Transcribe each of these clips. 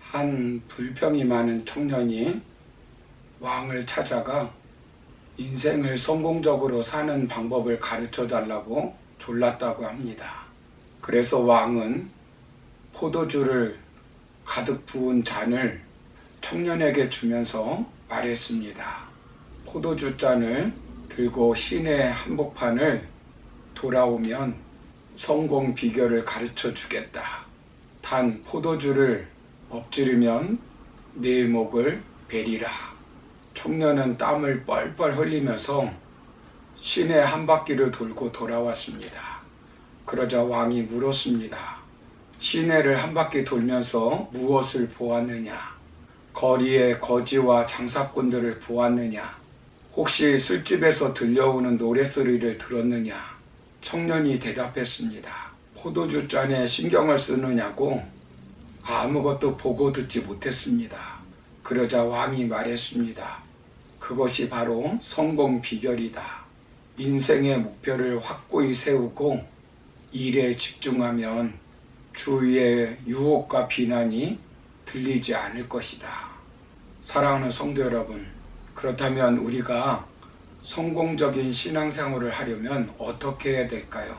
한 불평이 많은 청년이 왕을 찾아가 인생을 성공적으로 사는 방법을 가르쳐 달라고 졸랐다고 합니다. 그래서 왕은 포도주를 가득 부은 잔을 청년에게 주면서 말했습니다. 포도주 잔을 들고 시내 한복판을 돌아오면 성공 비결을 가르쳐 주겠다. 단 포도주를 엎지르면 네 목을 베리라. 청년은 땀을 뻘뻘 흘리면서 시내 한 바퀴를 돌고 돌아왔습니다. 그러자 왕이 물었습니다. 시내를 한 바퀴 돌면서 무엇을 보았느냐? 거리에 거지와 장사꾼들을 보았느냐? 혹시 술집에서 들려오는 노랫소리를 들었느냐? 청년이 대답했습니다. 포도주 잔에 신경을 쓰느냐고? 아무것도 보고 듣지 못했습니다. 그러자 왕이 말했습니다. 그것이 바로 성공 비결이다. 인생의 목표를 확고히 세우고 일에 집중하면 주위의 유혹과 비난이 들리지 않을 것이다. 사랑하는 성도 여러분, 그렇다면 우리가 성공적인 신앙생활을 하려면 어떻게 해야 될까요?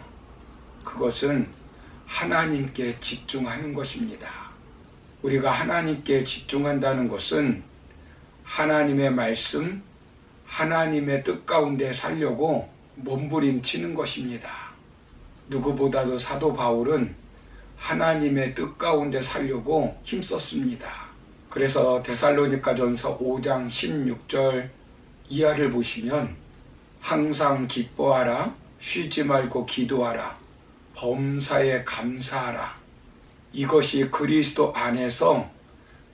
그것은 하나님께 집중하는 것입니다. 우리가 하나님께 집중한다는 것은 하나님의 말씀, 하나님의 뜻 가운데 살려고 몸부림치는 것입니다. 누구보다도 사도 바울은 하나님의 뜻 가운데 살려고 힘썼습니다. 그래서 데살로니가전서 5장 16절 이하를 보시면 항상 기뻐하라, 쉬지 말고 기도하라, 범사에 감사하라. 이것이 그리스도 안에서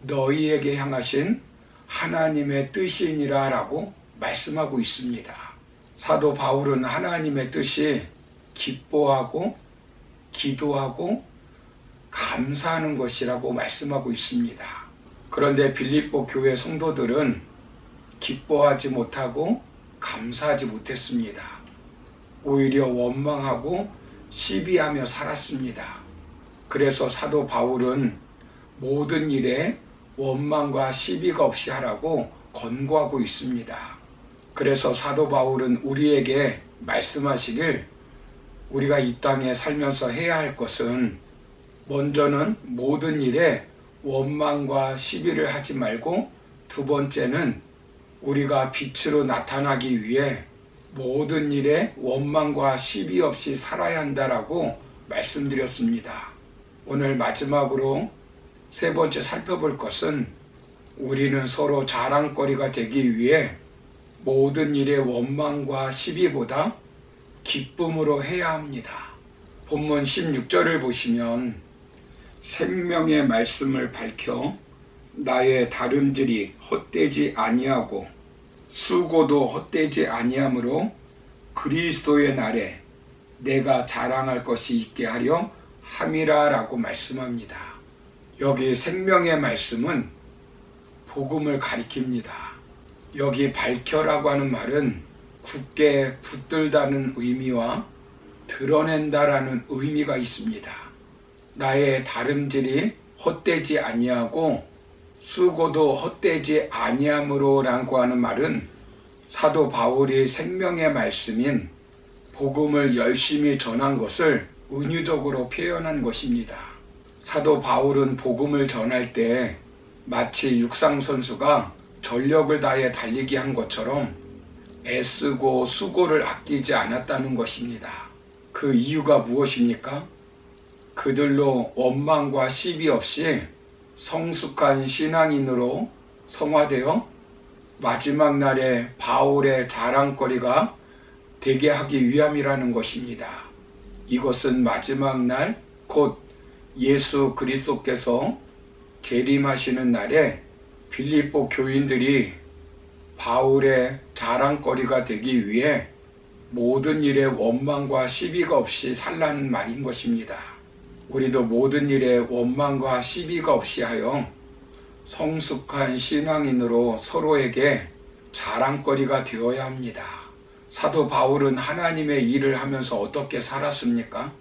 너희에게 향하신 하나님의 뜻이니라 라고 말씀하고 있습니다. 사도 바울은 하나님의 뜻이 기뻐하고 기도하고 감사하는 것이라고 말씀하고 있습니다. 그런데 빌립보 교회 성도들은 기뻐하지 못하고 감사하지 못했습니다. 오히려 원망하고 시비하며 살았습니다. 그래서 사도 바울은 모든 일에 원망과 시비가 없이 하라고 권고하고 있습니다. 그래서 사도 바울은 우리에게 말씀하시길 우리가 이 땅에 살면서 해야 할 것은 먼저는 모든 일에 원망과 시비를 하지 말고 두 번째는 우리가 빛으로 나타나기 위해 모든 일에 원망과 시비 없이 살아야 한다라고 말씀드렸습니다. 오늘 마지막으로 세 번째 살펴볼 것은 우리는 서로 자랑거리가 되기 위해 모든 일에 원망과 시비보다 기쁨으로 해야 합니다. 본문 16절을 보시면 생명의 말씀을 밝혀 나의 다름질이 헛되지 아니하고 수고도 헛되지 아니하므로 그리스도의 날에 내가 자랑할 것이 있게 하려 함이라 라고 말씀합니다. 여기 생명의 말씀은 복음을 가리킵니다. 여기 밝혀라고 하는 말은 굳게 붙들다는 의미와 드러낸다라는 의미가 있습니다. 나의 다름질이 헛되지 아니하고 수고도 헛되지 아니함으로 라고 하는 말은 사도 바울이 생명의 말씀인 복음을 열심히 전한 것을 은유적으로 표현한 것입니다. 사도 바울은 복음을 전할 때 마치 육상 선수가 전력을 다해 달리기 한 것처럼 애쓰고 수고를 아끼지 않았다는 것입니다. 그 이유가 무엇입니까? 그들로 원망과 시비 없이 성숙한 신앙인으로 성화되어 마지막 날에 바울의 자랑거리가 되게 하기 위함이라는 것입니다. 이것은 마지막 날 곧 예수 그리스도께서 재림하시는 날에 빌립보 교인들이 바울의 자랑거리가 되기 위해 모든 일에 원망과 시비가 없이 살라는 말인 것입니다. 우리도 모든 일에 원망과 시비가 없이 하여 성숙한 신앙인으로 서로에게 자랑거리가 되어야 합니다. 사도 바울은 하나님의 일을 하면서 어떻게 살았습니까?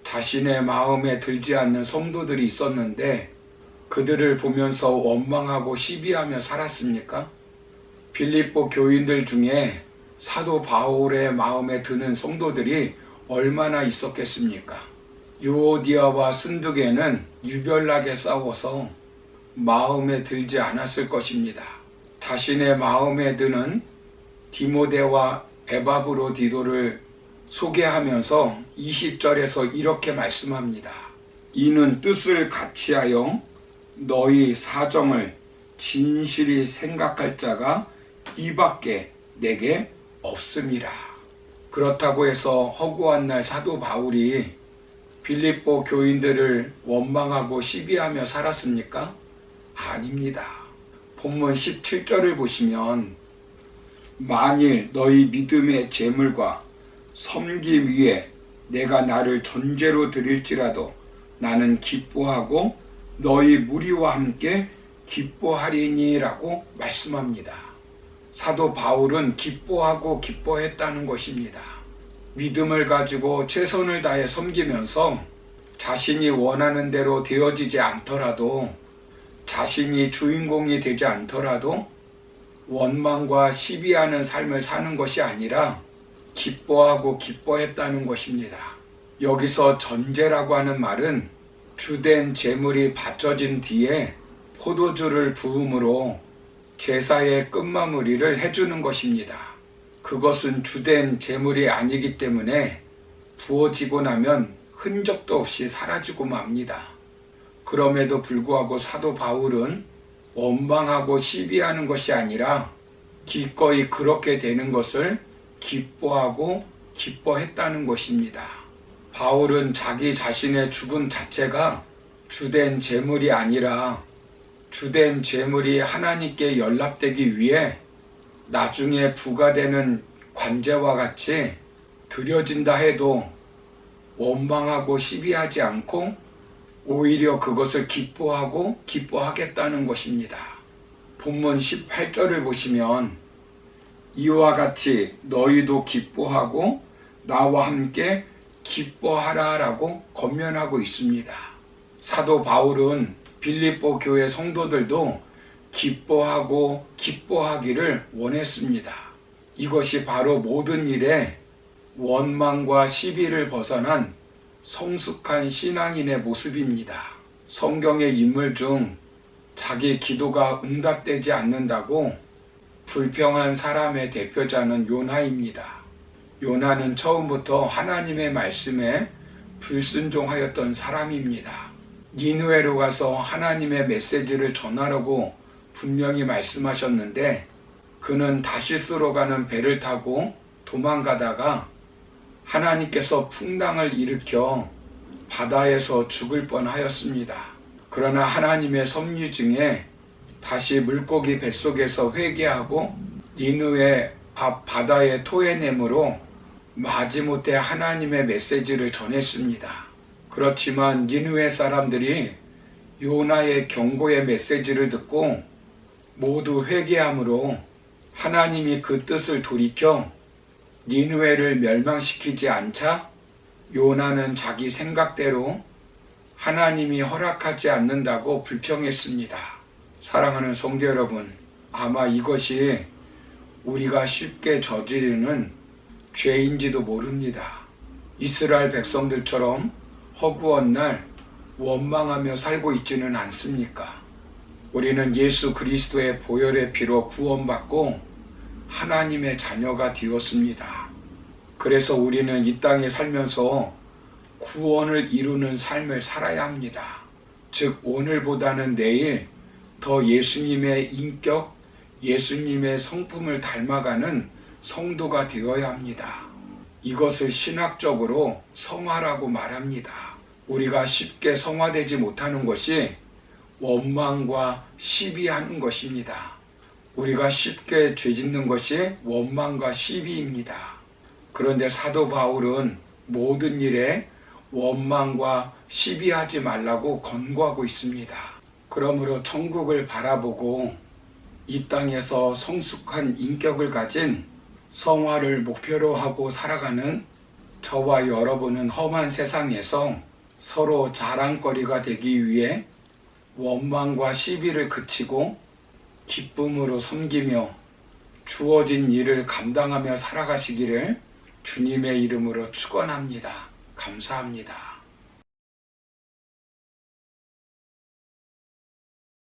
자신의 마음에 들지 않는 성도들이 있었는데 그들을 보면서 원망하고 시비하며 살았습니까? 빌립보 교인들 중에 사도 바울의 마음에 드는 성도들이 얼마나 있었겠습니까? 유오디아와 순두계는 유별나게 싸워서 마음에 들지 않았을 것입니다. 자신의 마음에 드는 디모데와 에바브로디도를 소개하면서 20절에서 이렇게 말씀합니다. 이는 뜻을 같이하여 너희 사정을 진실히 생각할 자가 이밖에 내게 없음이라. 그렇다고 해서 허구한 날 사도 바울이 빌립보 교인들을 원망하고 시비하며 살았습니까? 아닙니다. 본문 17절을 보시면 만일 너희 믿음의 재물과 섬김 위에 내가 나를 전제로 드릴지라도 나는 기뻐하고 너희 무리와 함께 기뻐하리니라고 말씀합니다. 사도 바울은 기뻐하고 기뻐했다는 것입니다. 믿음을 가지고 최선을 다해 섬기면서 자신이 원하는 대로 되어지지 않더라도, 자신이 주인공이 되지 않더라도 원망과 시비하는 삶을 사는 것이 아니라 기뻐하고 기뻐했다는 것입니다. 여기서 전제라고 하는 말은 주된 제물이 바쳐진 뒤에 포도주를 부음으로 제사의 끝마무리를 해주는 것입니다. 그것은 주된 제물이 아니기 때문에 부어지고 나면 흔적도 없이 사라지고 맙니다. 그럼에도 불구하고 사도 바울은 원망하고 시비하는 것이 아니라 기꺼이 그렇게 되는 것을 기뻐하고 기뻐했다는 것입니다. 바울은 자기 자신의 죽음 자체가 주된 제물이 아니라 주된 제물이 하나님께 연락되기 위해 나중에 부과되는 관제와 같이 드려진다 해도 원망하고 시비하지 않고 오히려 그것을 기뻐하고 기뻐하겠다는 것입니다. 본문 18절을 보시면 이와 같이 너희도 기뻐하고 나와 함께 기뻐하라 라고 권면하고 있습니다. 사도 바울은 빌립보 교회 성도들도 기뻐하고 기뻐하기를 원했습니다. 이것이 바로 모든 일에 원망과 시비를 벗어난 성숙한 신앙인의 모습입니다. 성경의 인물 중 자기 기도가 응답되지 않는다고 불평한 사람의 대표자는 요나입니다. 요나는 처음부터 하나님의 말씀에 불순종하였던 사람입니다. 니느웨로 가서 하나님의 메시지를 전하라고 분명히 말씀하셨는데 그는 다시스로 가는 배를 타고 도망가다가 하나님께서 풍랑을 일으켜 바다에서 죽을 뻔하였습니다. 그러나 하나님의 섭리 중에 다시 물고기 뱃속에서 회개하고 니느웨 앞 바다에 토해냄으로 마지못해 하나님의 메시지를 전했습니다. 그렇지만 니느웨 사람들이 요나의 경고의 메시지를 듣고 모두 회개함으로 하나님이 그 뜻을 돌이켜 니느웨를 멸망시키지 않자 요나는 자기 생각대로 하나님이 허락하지 않는다고 불평했습니다. 사랑하는 성도 여러분, 아마 이것이 우리가 쉽게 저지르는 죄인지도 모릅니다. 이스라엘 백성들처럼 허구한 날 원망하며 살고 있지는 않습니까? 우리는 예수 그리스도의 보혈의 피로 구원받고 하나님의 자녀가 되었습니다. 그래서 우리는 이 땅에 살면서 구원을 이루는 삶을 살아야 합니다. 즉 오늘보다는 내일 더 예수님의 인격, 예수님의 성품을 닮아가는 성도가 되어야 합니다. 이것을 신학적으로 성화라고 말합니다. 우리가 쉽게 성화되지 못하는 것이 원망과 시비하는 것입니다. 우리가 쉽게 죄짓는 것이 원망과 시비입니다. 그런데 사도 바울은 모든 일에 원망과 시비하지 말라고 권고하고 있습니다. 그러므로 천국을 바라보고 이 땅에서 성숙한 인격을 가진 성화를 목표로 하고 살아가는 저와 여러분은 험한 세상에서 서로 자랑거리가 되기 위해 원망과 시비를 그치고 기쁨으로 섬기며 주어진 일을 감당하며 살아가시기를 주님의 이름으로 축원합니다. 감사합니다.